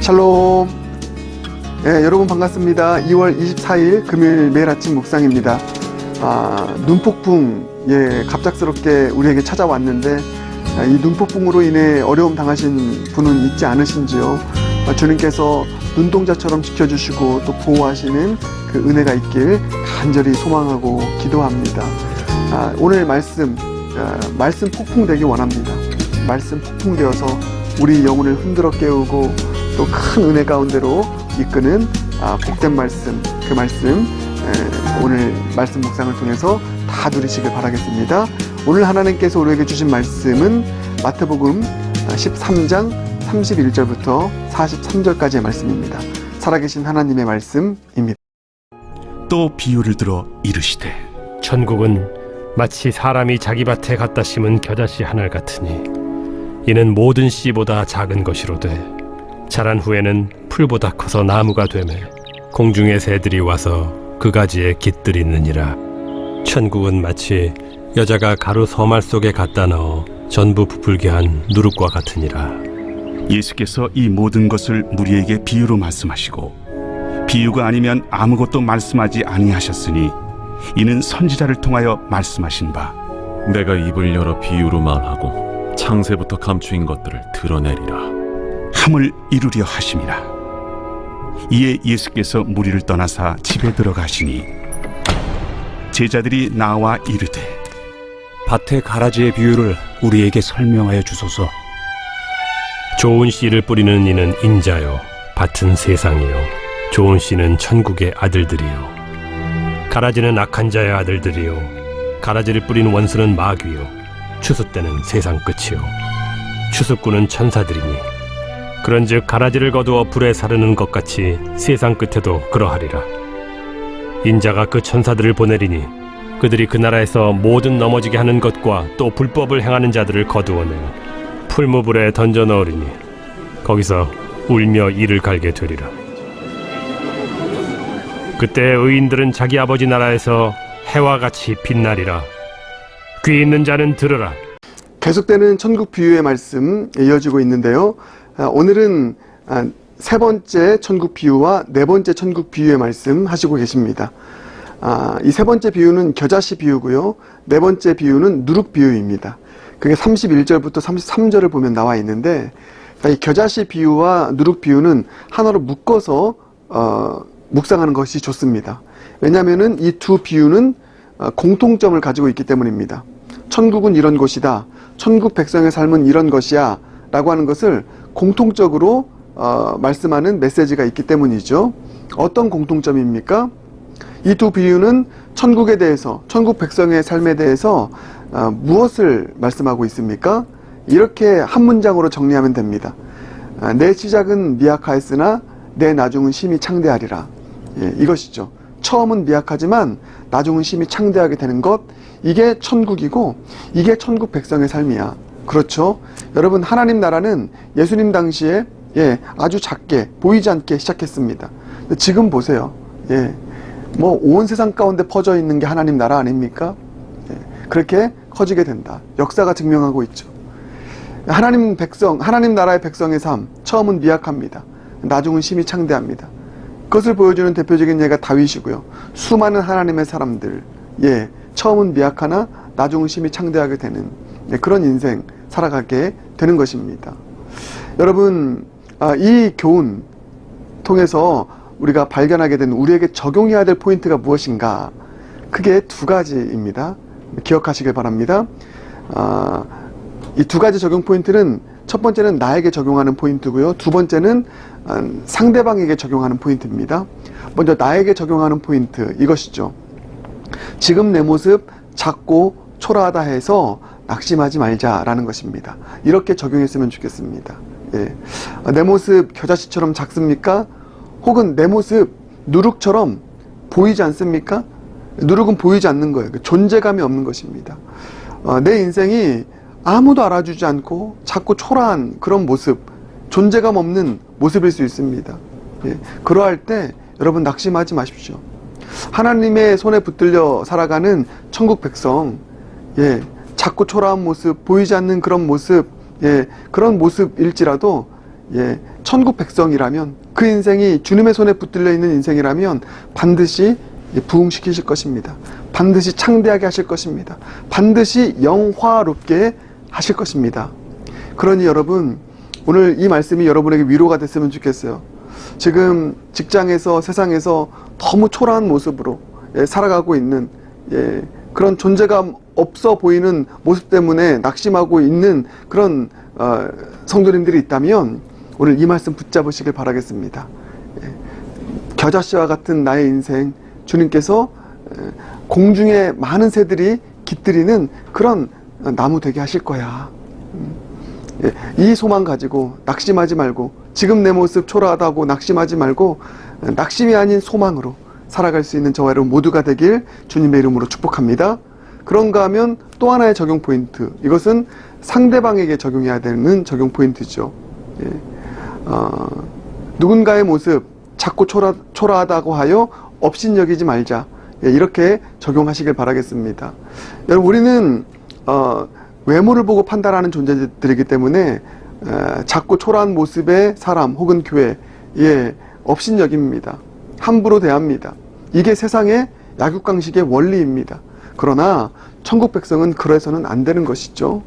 샬롬. 여러분 반갑습니다. 2월 24일 금요일 매일 아침 묵상입니다. 눈폭풍 갑작스럽게 우리에게 찾아왔는데 이 눈폭풍으로 인해 어려움 당하신 분은 있지 않으신지요? 주님께서 눈동자처럼 지켜주시고 또 보호하시는 그 은혜가 있길 간절히 소망하고 기도합니다. 오늘 말씀 폭풍 되기 원합니다. 말씀 폭풍되어서 우리 영혼을 흔들어 깨우고 또 큰 은혜 가운데로 이끄는 복된 말씀, 그 말씀 오늘 말씀 묵상을 통해서 다 누리시길 바라겠습니다. 오늘 하나님께서 우리에게 주신 말씀은 마태복음 13장 31절부터 43절까지의 말씀입니다. 살아계신 하나님의 말씀입니다. 또 비유를 들어 이르시되 천국은 마치 사람이 자기 밭에 갖다 심은 겨자씨 한 알 같으니 이는 모든 씨보다 작은 것이로되 자란 후에는 풀보다 커서 나무가 되매 공중의 새들이 와서 그 가지에 깃들이느니라. 천국은 마치 여자가 가루 서말 속에 갖다 넣어 전부 부풀게 한 누룩과 같으니라. 예수께서 이 모든 것을 무리에게 비유로 말씀하시고 비유가 아니면 아무것도 말씀하지 아니하셨으니 이는 선지자를 통하여 말씀하신 바 내가 입을 열어 비유로 말하고 창세부터 감추인 것들을 드러내리라 함을 이루려 하심이라. 이에 예수께서 무리를 떠나사 집에 들어가시니 제자들이 나와 이르되 밭의 가라지의 비유를 우리에게 설명하여 주소서. 좋은 씨를 뿌리는 이는 인자요 밭은 세상이요 좋은 씨는 천국의 아들들이요 가라지는 악한 자의 아들들이요 가라지를 뿌린 원수는 마귀요 추수 때는 세상 끝이요 추수꾼은 천사들이니 그런즉 가라지를 거두어 불에 사르는 것 같이 세상 끝에도 그러하리라. 인자가 그 천사들을 보내리니 그들이 그 나라에서 모든 넘어지게 하는 것과 또 불법을 행하는 자들을 거두어내어 풀무불에 던져 넣으리니 거기서 울며 이를 갈게 되리라. 그때 의인들은 자기 아버지 나라에서 해와 같이 빛나리라. 귀 있는 자는 들으라. 계속되는 천국 비유의 말씀 이어지고 있는데요. 오늘은 세 번째 천국 비유와 네 번째 천국 비유의 말씀 하시고 계십니다. 이 세 번째 비유는 겨자씨 비유고요. 네 번째 비유는 누룩 비유입니다. 그게 31절부터 33절을 보면 나와 있는데 이 겨자씨 비유와 누룩 비유는 하나로 묶어서 묵상하는 것이 좋습니다. 왜냐하면 이 두 비유는 공통점을 가지고 있기 때문입니다. 천국은 이런 곳이다. 천국 백성의 삶은 이런 것이야. 라고 하는 것을 공통적으로 말씀하는 메시지가 있기 때문이죠. 어떤 공통점입니까? 이 두 비유는 천국에 대해서, 천국 백성의 삶에 대해서 무엇을 말씀하고 있습니까? 이렇게 한 문장으로 정리하면 됩니다. 내 시작은 미약하였으나 내 나중은 심히 창대하리라. 이것이죠. 처음은 미약하지만 나중은 심히 창대하게 되는 것, 이게 천국이고 이게 천국 백성의 삶이야. 그렇죠? 여러분, 하나님 나라는 예수님 당시에 아주 작게 보이지 않게 시작했습니다. 근데 지금 보세요. 온 세상 가운데 퍼져 있는 게 하나님 나라 아닙니까? 그렇게 커지게 된다. 역사가 증명하고 있죠. 하나님 나라의 백성의 삶, 처음은 미약합니다. 나중은 심히 창대합니다. 그것을 보여주는 대표적인 예가 다윗이고요. 수많은 하나님의 사람들, 처음은 미약하나 나중은 심히 창대하게 되는 그런 인생 살아가게 되는 것입니다. 여러분, 이 교훈 통해서 우리가 발견하게 된 우리에게 적용해야 될 포인트가 무엇인가? 크게 두 가지입니다. 기억하시길 바랍니다. 이 두 가지 적용 포인트는 첫 번째는 나에게 적용하는 포인트고요. 두 번째는 상대방에게 적용하는 포인트입니다. 먼저 나에게 적용하는 포인트, 이것이죠. 지금 내 모습 작고 초라하다 해서 낙심하지 말자라는 것입니다. 이렇게 적용했으면 좋겠습니다. 내 모습 겨자씨처럼 작습니까? 혹은 내 모습 누룩처럼 보이지 않습니까? 누룩은 보이지 않는 거예요. 존재감이 없는 것입니다. 내 인생이 아무도 알아주지 않고 작고 초라한 그런 모습, 존재감 없는 모습일 수 있습니다. 그러할 때 여러분 낙심하지 마십시오. 하나님의 손에 붙들려 살아가는 천국 백성, 작고 초라한 모습, 보이지 않는 그런 모습, 그런 모습일지라도 예, 천국 백성이라면, 그 인생이 주님의 손에 붙들려 있는 인생이라면 반드시 부흥시키실 것입니다. 반드시 창대하게 하실 것입니다. 반드시 영화롭게 하실 것입니다. 그러니 여러분, 오늘 이 말씀이 여러분에게 위로가 됐으면 좋겠어요. 지금 직장에서, 세상에서 너무 초라한 모습으로 살아가고 있는 그런 존재감 없어 보이는 모습 때문에 낙심하고 있는 그런 성도님들이 있다면 오늘 이 말씀 붙잡으시길 바라겠습니다. 겨자씨와 같은 나의 인생, 주님께서 공중에 많은 새들이 깃들이는 그런 나무 되게 하실 거야. 이 소망 가지고 낙심하지 말고, 지금 내 모습 초라하다고 낙심하지 말고 낙심이 아닌 소망으로 살아갈 수 있는 저와 여러분 모두가 되길 주님의 이름으로 축복합니다. 그런가 하면 또 하나의 적용 포인트, 이것은 상대방에게 적용해야 되는 적용 포인트죠. 누군가의 모습 자꾸 초라하다고 하여 업신여기지 말자, 이렇게 적용하시길 바라겠습니다. 여러분, 우리는 외모를 보고 판단하는 존재들이기 때문에 자꾸 초라한 모습의 사람 혹은 교회에 업신여깁니다. 함부로 대합니다. 이게 세상의 약육강식의 원리입니다. 그러나 천국 백성은 그래서는 안 되는 것이죠.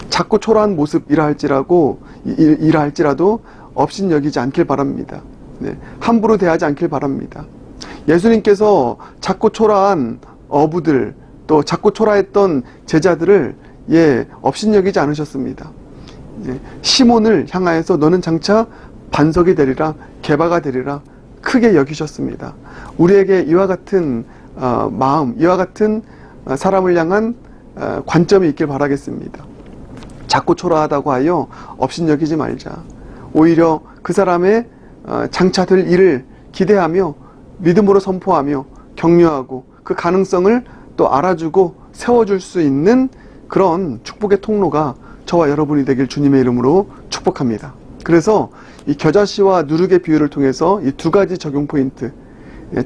자꾸 초라한 모습이라 할지라도 업신여기지 않길 바랍니다. 함부로 대하지 않길 바랍니다. 예수님께서 자꾸 초라한 어부들, 또 자꾸 초라했던 제자들을 업신여기지 않으셨습니다. 시몬을 향하여서 너는 장차 반석이 되리라, 개바가 되리라 크게 여기셨습니다. 우리에게 이와 같은 마음, 이와 같은 사람을 향한 관점이 있길 바라겠습니다. 자꾸 초라하다고 하여 업신여기지 말자. 오히려 그 사람의 장차 될 일을 기대하며 믿음으로 선포하며 격려하고 그 가능성을 또 알아주고 세워줄 수 있는 그런 축복의 통로가 저와 여러분이 되길 주님의 이름으로 축복합니다. 그래서 이 겨자씨와 누룩의 비유를 통해서 이 두 가지 적용 포인트,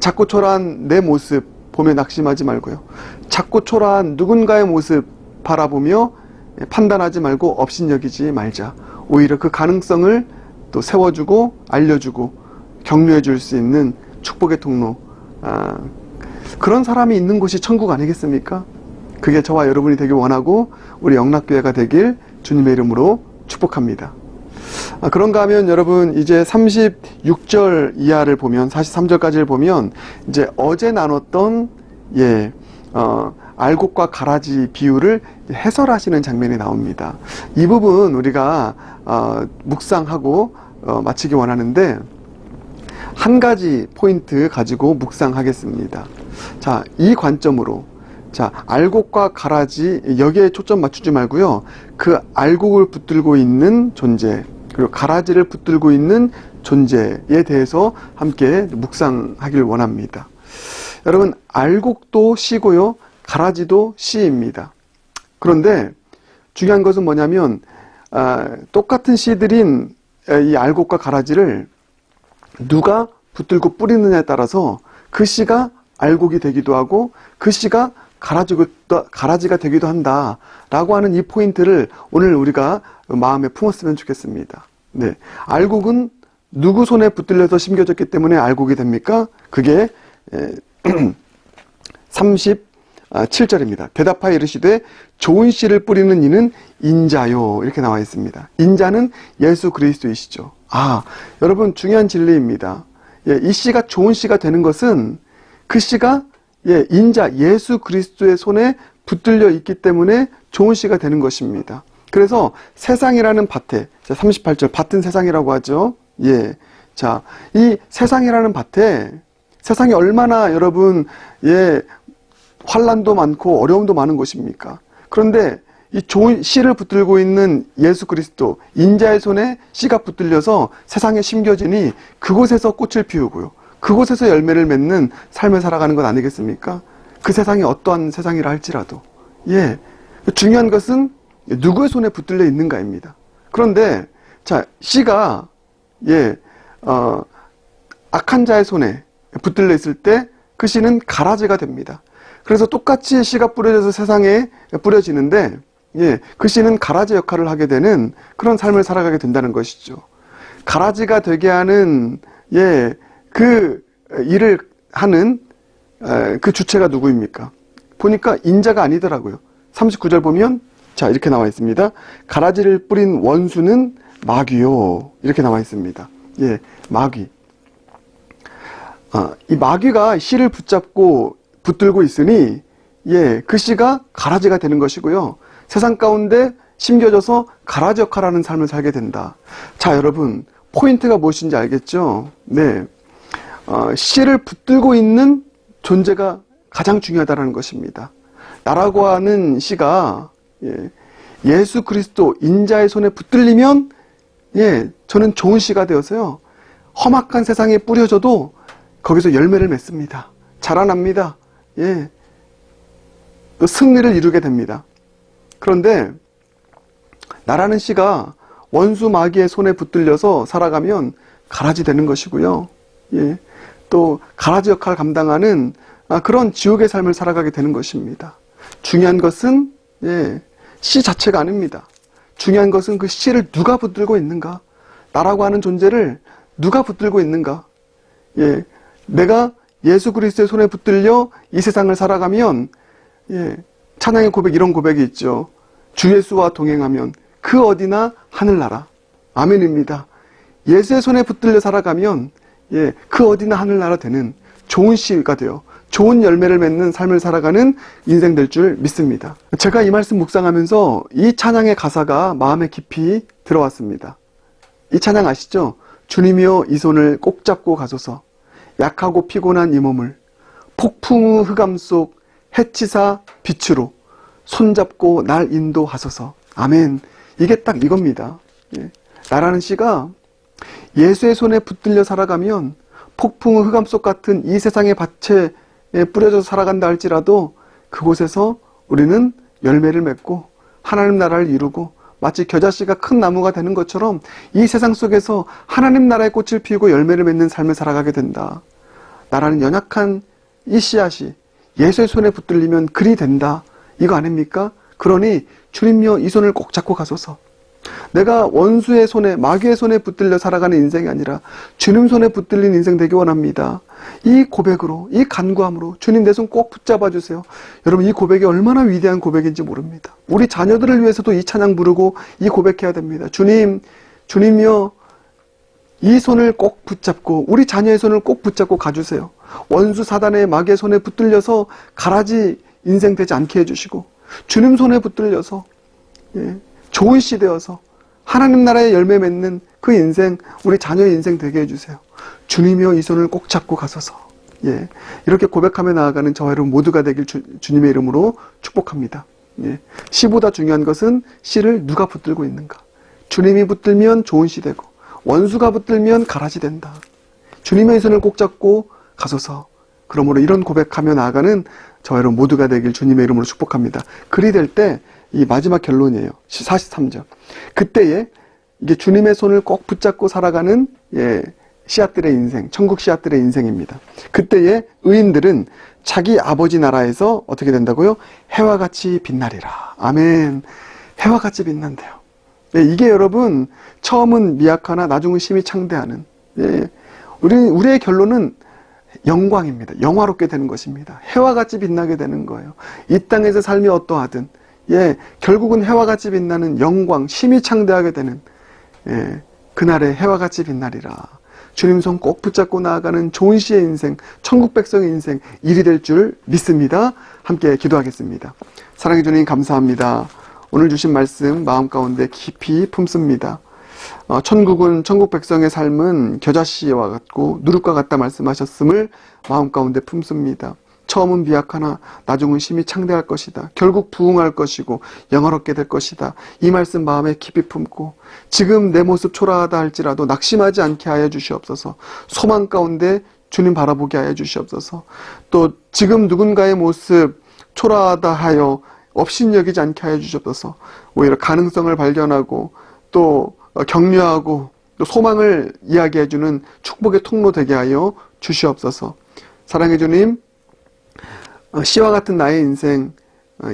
자꾸 초라한 내 모습 보며 낙심하지 말고요, 자꾸 초라한 누군가의 모습 바라보며 판단하지 말고 업신여기지 말자. 오히려 그 가능성을 또 세워주고 알려주고 격려해 줄 수 있는 축복의 통로, 그런 사람이 있는 곳이 천국 아니겠습니까? 그게 저와 여러분이 되길 원하고 우리 영락교회가 되길 주님의 이름으로 축복합니다. 그런가 하면 여러분, 이제 36절 이하를 보면, 43절까지를 보면 이제 어제 나눴던 알곡과 가라지 비유를 해설하시는 장면이 나옵니다. 이 부분 우리가 묵상하고 마치기 원하는데, 한 가지 포인트 가지고 묵상하겠습니다. 자, 이 관점으로, 자, 알곡과 가라지, 여기에 초점 맞추지 말고요, 그 알곡을 붙들고 있는 존재, 그리고 가라지를 붙들고 있는 존재에 대해서 함께 묵상하길 원합니다. 여러분, 알곡도 씨고요, 가라지도 씨입니다. 그런데 중요한 것은 뭐냐면, 똑같은 씨들인 이 알곡과 가라지를 누가 붙들고 뿌리느냐에 따라서 그 씨가 알곡이 되기도 하고 그 씨가 가라지가 되기도 한다라고 하는 이 포인트를 오늘 우리가 마음에 품었으면 좋겠습니다. 알곡은 누구 손에 붙들려서 심겨졌기 때문에 알곡이 됩니까? 그게 37절입니다. 대답하여 이르시되 좋은 씨를 뿌리는 이는 인자요, 이렇게 나와 있습니다. 인자는 예수 그리스도이시죠. 여러분, 중요한 진리입니다. 이 씨가 좋은 씨가 되는 것은 그 씨가 인자 예수 그리스도의 손에 붙들려 있기 때문에 좋은 씨가 되는 것입니다. 그래서 세상이라는 밭에, 38절, 밭은 세상이라고 하죠. 자, 이 세상이라는 밭에, 세상이 얼마나 여러분 환난도 많고 어려움도 많은 것입니까? 그런데 이 좋은 씨를 붙들고 있는 예수 그리스도, 인자의 손에 씨가 붙들려서 세상에 심겨지니 그곳에서 꽃을 피우고요, 그곳에서 열매를 맺는 삶을 살아가는 것 아니겠습니까? 그 세상이 어떠한 세상이라 할지라도. 중요한 것은 누구의 손에 붙들려 있는가입니다. 그런데 자, 씨가 악한 자의 손에 붙들려 있을 때 그 씨는 가라지가 됩니다. 그래서 똑같이 씨가 뿌려져서 세상에 뿌려지는데 예, 그 씨는 가라지 역할을 하게 되는 그런 삶을 살아가게 된다는 것이죠. 가라지가 되게 하는 예, 그 일을 하는 그 주체가 누구입니까? 보니까 인자가 아니더라고요. 39절 보면 자 이렇게 나와 있습니다. 가라지를 뿌린 원수는 마귀요. 이렇게 나와 있습니다. 예, 마귀. 이 마귀가 씨를 붙잡고 붙들고 있으니 예, 그 씨가 가라지가 되는 것이고요. 세상 가운데 심겨져서 가라지 역할하는 삶을 살게 된다. 자, 여러분 포인트가 무엇인지 알겠죠? 네, 씨를 붙들고 있는 존재가 가장 중요하다는 것입니다. 나라고 하는 씨가 예수 그리스도 인자의 손에 붙들리면 예, 저는 좋은 씨가 되어서요. 험악한 세상에 뿌려져도 거기서 열매를 맺습니다. 자라납니다. 예, 또 승리를 이루게 됩니다. 그런데 나라는 씨가 원수 마귀의 손에 붙들려서 살아가면 가라지 되는 것이고요. 예, 또 가라지 역할을 감당하는 그런 지옥의 삶을 살아가게 되는 것입니다. 중요한 것은 예, 씨 자체가 아닙니다. 중요한 것은 그 씨를 누가 붙들고 있는가? 나라고 하는 존재를 누가 붙들고 있는가? 예, 내가 예수 그리스도의 손에 붙들려 이 세상을 살아가면 예, 찬양의 고백 이런 고백이 있죠. 주 예수와 동행하면 그 어디나 하늘나라. 아멘입니다. 예수의 손에 붙들려 살아가면 예, 그 어디나 하늘나라 되는 좋은 씨가 되어 좋은 열매를 맺는 삶을 살아가는 인생 될 줄 믿습니다. 제가 이 말씀 묵상하면서 이 찬양의 가사가 마음에 깊이 들어왔습니다. 이 찬양 아시죠? 주님이여 이 손을 꼭 잡고 가소서. 약하고 피곤한 이 몸을 폭풍 흑암 속 해치사 빛으로 손잡고 날 인도하소서. 아멘. 이게 딱 이겁니다. 예. 나라는 씨가 예수의 손에 붙들려 살아가면 폭풍 흑암 속 같은 이 세상의 밭에 뿌려져서 살아간다 할지라도 그곳에서 우리는 열매를 맺고 하나님 나라를 이루고 마치 겨자씨가 큰 나무가 되는 것처럼 이 세상 속에서 하나님 나라의 꽃을 피우고 열매를 맺는 삶을 살아가게 된다. 나라는 연약한 이 씨앗이 예수의 손에 붙들리면 그리 된다. 이거 아닙니까? 그러니 주님여 이 손을 꼭 잡고 가소서. 내가 원수의 손에 마귀의 손에 붙들려 살아가는 인생이 아니라 주님 손에 붙들린 인생 되기 원합니다. 이 고백으로 이 간구함으로 주님 내 손 꼭 붙잡아 주세요. 여러분 이 고백이 얼마나 위대한 고백인지 모릅니다. 우리 자녀들을 위해서도 이 찬양 부르고 이 고백해야 됩니다. 주님이여 이 손을 꼭 붙잡고 우리 자녀의 손을 꼭 붙잡고 가주세요. 원수 사단의 마귀의 손에 붙들려서 가라지 인생 되지 않게 해주시고 주님 손에 붙들려서 좋은 씨 되어서 하나님 나라의 열매 맺는 그 인생, 우리 자녀의 인생 되게 해주세요. 주님이여 이 손을 꼭 잡고 가소서. 예, 이렇게 고백하며 나아가는 저와 여러분 모두가 되길 주님의 이름으로 축복합니다. 예, 씨보다 중요한 것은 씨를 누가 붙들고 있는가. 주님이 붙들면 좋은 씨 되고 원수가 붙들면 가라지 된다. 주님의 손을 꼭 잡고 가소서. 그러므로 이런 고백하며 나아가는 저와 여러분 모두가 되길 주님의 이름으로 축복합니다. 그리 될 때 이 마지막 결론이에요. 43절. 그때에 이게 주님의 손을 꼭 붙잡고 살아가는 씨앗들의 인생, 천국 씨앗들의 인생입니다. 그때에 의인들은 자기 아버지 나라에서 어떻게 된다고요? 해와 같이 빛나리라. 아멘. 해와 같이 빛난대요. 이게 여러분 처음은 미약하나 나중은 심히 창대하는 우리의 결론은 영광입니다. 영화롭게 되는 것입니다. 해와 같이 빛나게 되는 거예요. 이 땅에서 삶이 어떠하든 결국은 해와 같이 빛나는 영광, 심히 창대하게 되는 그날의 해와 같이 빛나리라. 주님 손 꼭 붙잡고 나아가는 좋은 씨의 인생, 천국 백성의 인생 일이 될 줄 믿습니다. 함께 기도하겠습니다. 사랑해 주님 감사합니다. 오늘 주신 말씀 마음 가운데 깊이 품습니다. 천국은 천국 백성의 삶은 겨자씨와 같고 누룩과 같다 말씀하셨음을 마음 가운데 품습니다. 처음은 미약하나 나중은 심히 창대할 것이다. 결국 부흥할 것이고 영화롭게 될 것이다. 이 말씀 마음에 깊이 품고 지금 내 모습 초라하다 할지라도 낙심하지 않게 하여 주시옵소서. 소망 가운데 주님 바라보게 하여 주시옵소서. 또 지금 누군가의 모습 초라하다 하여 업신여기지 않게 하여 주시옵소서. 오히려 가능성을 발견하고 또 격려하고 또 소망을 이야기해주는 축복의 통로 되게 하여 주시옵소서. 사랑해 주님, 씨와 같은 나의 인생,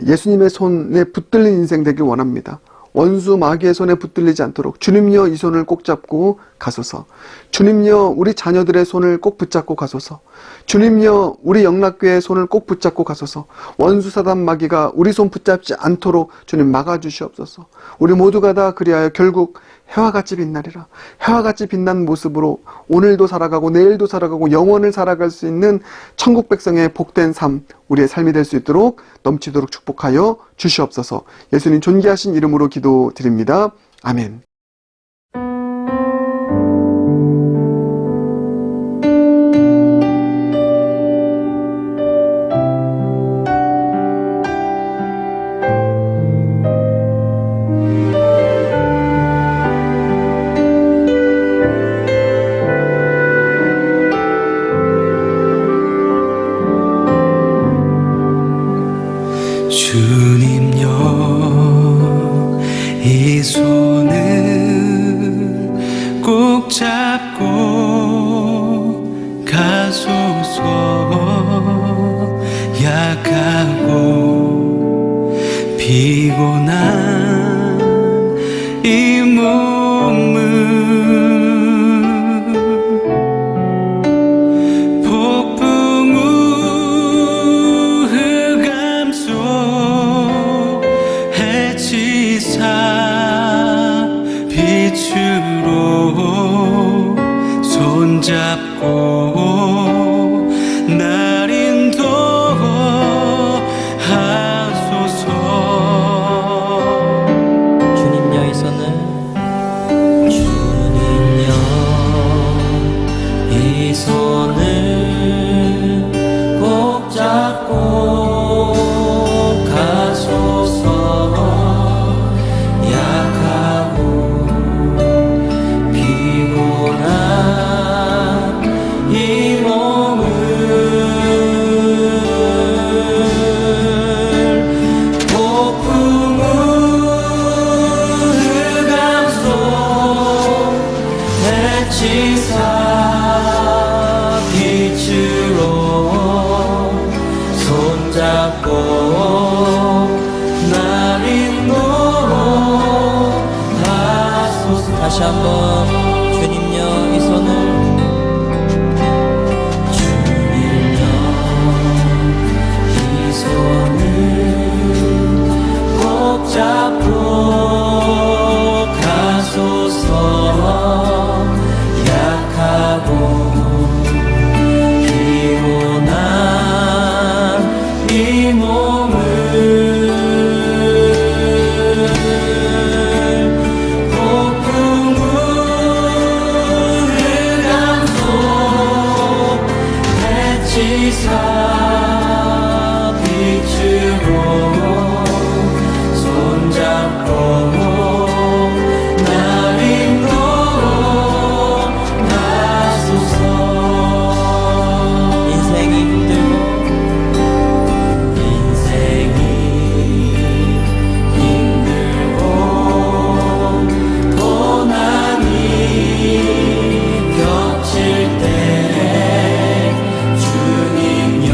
예수님의 손에 붙들린 인생 되길 원합니다. 원수 마귀의 손에 붙들리지 않도록 주님여 이 손을 꼭 잡고 가소서. 주님여 우리 자녀들의 손을 꼭 붙잡고 가소서. 주님여 우리 영락교회의 손을 꼭 붙잡고 가소서. 원수 사단 마귀가 우리 손 붙잡지 않도록 주님 막아주시옵소서. 우리 모두가 다 그리하여 결국 해와 같이 빛나리라. 해와 같이 빛난 모습으로 오늘도 살아가고 내일도 살아가고 영원을 살아갈 수 있는 천국 백성의 복된 삶, 우리의 삶이 될 수 있도록 넘치도록 축복하여 주시옵소서. 예수님 존귀하신 이름으로 기도드립니다. 아멘. 주님여 이 손을 꼭 잡고 가소서. 약하고 피곤한 이 몸을 빛으로 손잡고 날 인도하소서. 주님여 이 손을 주님여 이 손을 꼭 잡고 가소서. 다시 한번 주님여 이 손을 주님여 이 손을 꼭 잡고 가소서. 약하고 피곤한 이 몸을 빛으로 손잡고 날 인도하소서. 인생이 힘들고 고난이 겹칠 때 주님여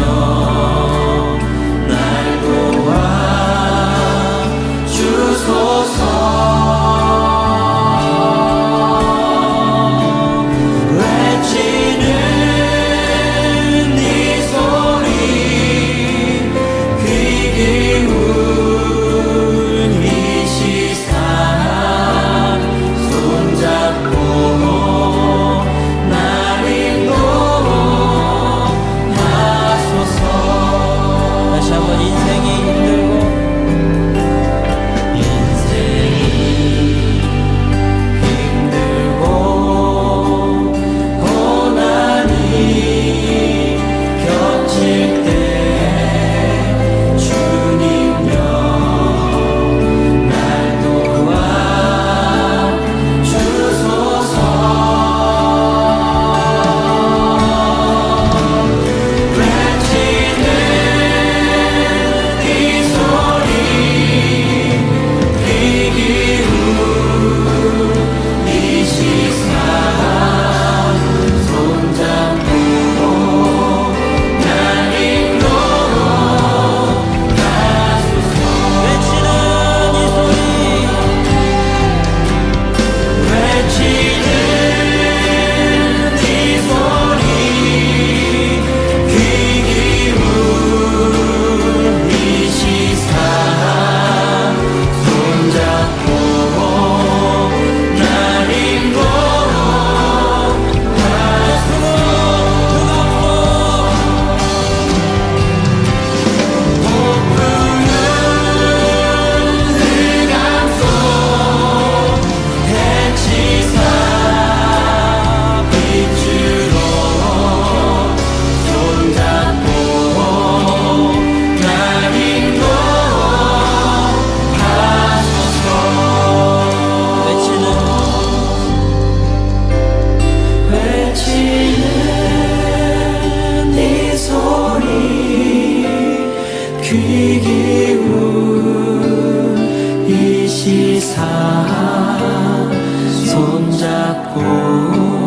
귀 기울이시사 손잡고